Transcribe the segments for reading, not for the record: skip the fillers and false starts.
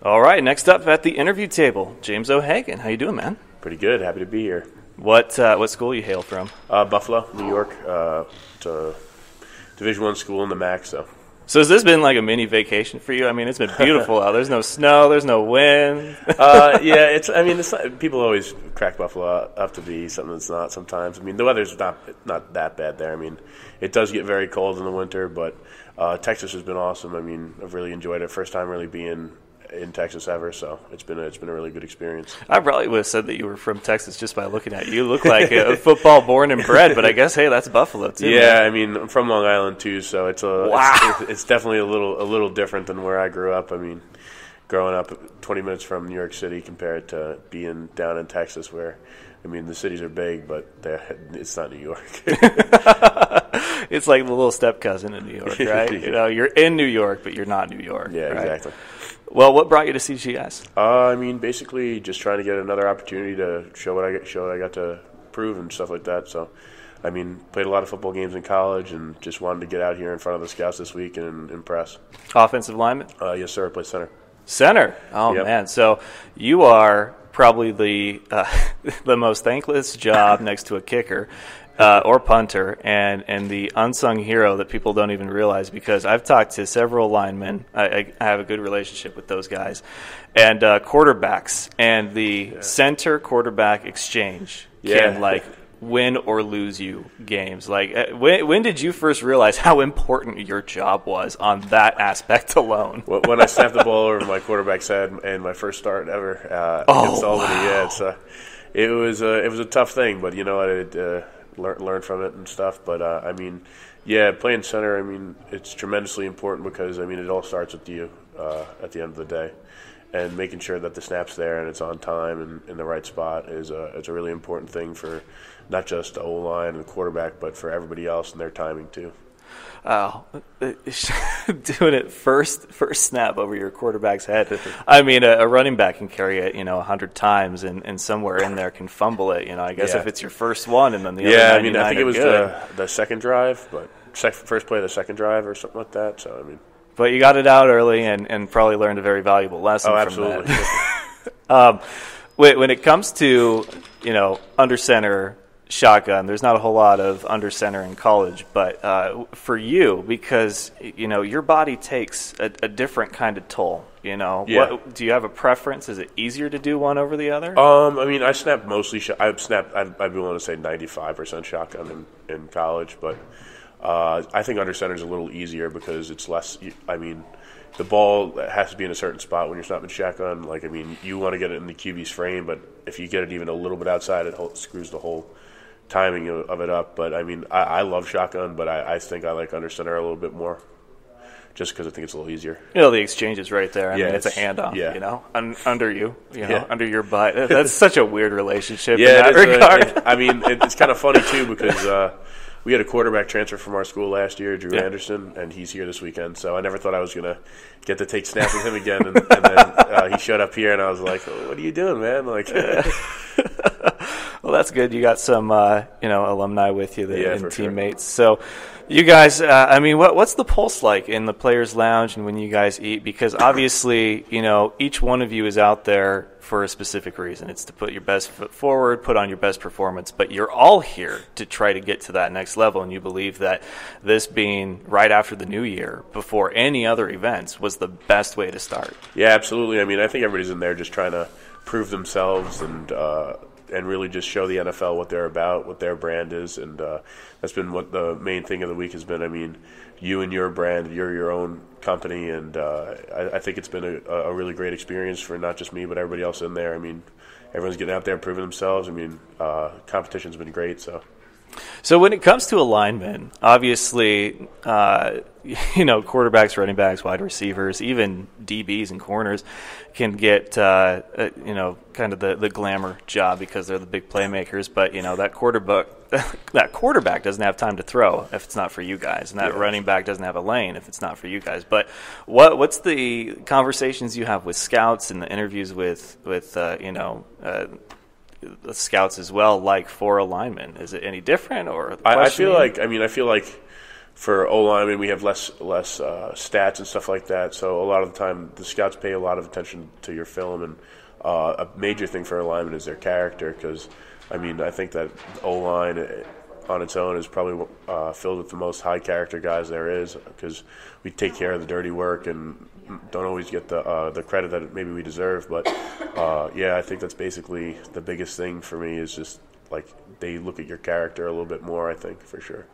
All right, next up at the interview table, James O'Hagan. How you doing, man? Pretty good. Happy to be here. What school you hail from? Buffalo, New York. It's a Division I school in the MAC. So has this been like a mini vacation for you? I mean, it's been beautiful out. There's no snow. There's no wind. yeah, it's. I mean, it's not, people always crack Buffalo up to be something that's not. Sometimes, I mean, the weather's not that bad there. I mean, it does get very cold in the winter, but Texas has been awesome. I mean, I've really enjoyed it. First time really being in Texas ever, so it's been a really good experience. I probably would have said that you were from Texas just by looking at you. You look like a football born and bred, but I guess that's Buffalo too. Yeah, man. I mean, I'm from Long Island too, so it's it's definitely a little different than where I grew up. I mean, growing up 20 minutes from New York City compared to being down in Texas, where I mean the cities are big, but it's not New York. It's like the little step cousin in New York, right? You know, you're in New York, but you're not New York. Yeah, right? Exactly. Well, what brought you to CGS? I mean, basically just trying to get another opportunity to show what I got to prove and stuff like that. So, I mean, played a lot of football games in college and just wanted to get out here in front of the scouts this week and impress. Offensive lineman? Yes, sir. I play center. Center? Oh, yep. Man. So you are probably the most thankless job next to a kicker. Or punter, and the unsung hero that people don't even realize, because I've talked to several linemen. I have a good relationship with those guys, and quarterbacks, and the center quarterback exchange can win or lose you games. Like, when did you first realize how important your job was on that aspect alone? When I snapped the ball over my quarterback's head in my first start ever against Albany. Wow. Yeah, it was a tough thing, but you know what? Learn from it and stuff, but I mean, yeah, playing center, I mean, it's tremendously important because I mean, it all starts with you at the end of the day, and making sure that the snap's there and it's on time and in the right spot is it's a really important thing for not just the O-line and the quarterback, but for everybody else and their timing too. Doing it first snap over your quarterback's head. I mean, a running back can carry it, 100 times, and somewhere in there can fumble it. I guess if it's your first one, and then the other 99 I mean, I think it was good. the second drive, but first play of the second drive or something like that. So I mean, but you got it out early and probably learned a very valuable lesson from absolutely. that. When it comes to under center shotgun, there's not a whole lot of under center in college, but for you, because your body takes a different kind of toll. Yeah. Do you have a preference? Is it easier to do one over the other? I mean, I snapped mostly. I'd be willing to say 95% shotgun in college, but I think under center is a little easier because it's less. I mean, the ball has to be in a certain spot when you're snapping shotgun. Like, I mean, you want to get it in the QB's frame, but if you get it even a little bit outside, it screws the whole timing of it up. But I mean, I love shotgun, but I think I like under center a little bit more, just because I think it's a little easier. The exchange is right there. I mean, it's a handoff. Yeah. Under you, under your butt. That's such a weird relationship. Yeah, in that regard. I mean, it's kind of funny too because we had a quarterback transfer from our school last year, Drew Anderson, and he's here this weekend. So I never thought I was gonna get to take snaps with him again, and then he showed up here, and I was like, "What are you doing, man?" Like. Well, that's good. You got some, alumni with you and teammates. Sure. So, you guys, I mean, what's the pulse like in the players' lounge and when you guys eat? Because obviously, each one of you is out there for a specific reason. It's to put your best foot forward, put on your best performance. But you're all here to try to get to that next level, and you believe that this being right after the new year, before any other events, was the best way to start. Yeah, absolutely. I mean, I think everybody's in there just trying to prove themselves and really just show the NFL what they're about, what their brand is, and that's been what the main thing of the week has been. I mean, you and your brand, you're your own company, and I think it's been a really great experience for not just me, but everybody else in there. I mean, everyone's getting out there proving themselves. I mean, competition's been great, so. So when it comes to alignment, obviously, quarterbacks, running backs, wide receivers, even DBs and corners can get, kind of the glamour job because they're the big playmakers. But, that quarterback doesn't have time to throw if it's not for you guys. And that running back doesn't have a lane if it's not for you guys. But what's the conversations you have with scouts and the interviews with the scouts as well, like for alignment? Is it any different, or I feel like for O-linemen, we have less stats and stuff like that. So a lot of the time, the scouts pay a lot of attention to your film, and a major thing for a lineman is their character. Because I think that O-line on its own is probably filled with the most high character guys there is, because we take care of the dirty work and don't always get the credit that maybe we deserve. But I think that's basically the biggest thing for me, is just like they look at your character a little bit more, I think, for sure.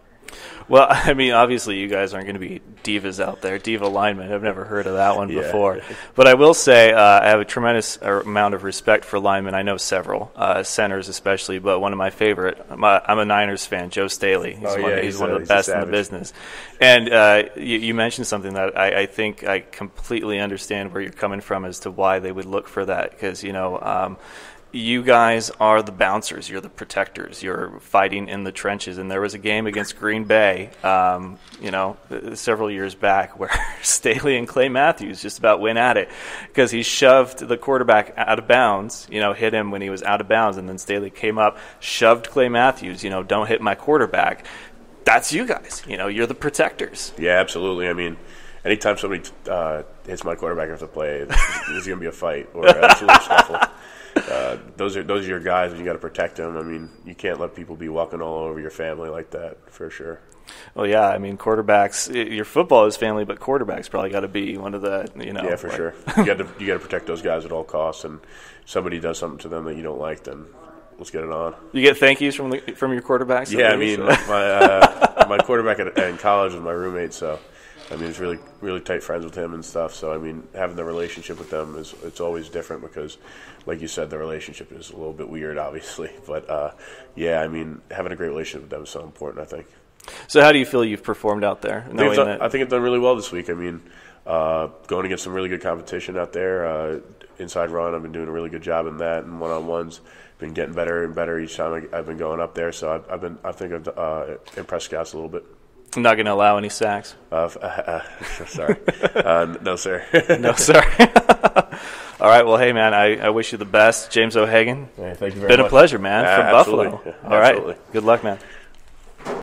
Well, obviously you guys aren't going to be divas out there, diva linemen. I've never heard of that one before. But I will say I have a tremendous amount of respect for linemen. I know several, centers especially, but one of my favorite, I'm a Niners fan, Joe Staley. He's one of the best in the business. And you mentioned something that I think I completely understand where you're coming from as to why they would look for that, because, you guys are the bouncers. You're the protectors. You're fighting in the trenches. And there was a game against Green Bay, several years back, where Staley and Clay Matthews just about went at it because he shoved the quarterback out of bounds, hit him when he was out of bounds. And then Staley came up, shoved Clay Matthews, don't hit my quarterback. That's you guys. You're the protectors. Yeah, absolutely. Anytime somebody hits my quarterback after the play, there's going to be a fight or an absolute scuffle. Those are your guys, and you got to protect them. You can't let people be walking all over your family like that, for sure. Well, yeah, quarterbacks. Your football is family, but quarterbacks probably got to be one of the, Yeah, for sure. You got to protect those guys at all costs, and if somebody does something to them that you don't like, then let's get it on. You get thank yous from your quarterbacks? Yeah, my quarterback in college was my roommate, so. He's really, really tight friends with him and stuff. So, having the relationship with them it's always different because, like you said, the relationship is a little bit weird, obviously. But, having a great relationship with them is so important, I think. So how do you feel you've performed out there? I think I've done really well this week. Going against some really good competition out there. Inside run, I've been doing a really good job in that, and one-on-ones been getting better and better each time I've been going up there. So I think I've impressed scouts a little bit. I'm not going to allow any sacks. Sorry. No, sir. No, sir. All right. Well, hey, man, I wish you the best. James O'Hagan. Hey, thank you very much. Been a pleasure, man, from absolutely. Buffalo. Yeah, all absolutely. right. Good luck, man.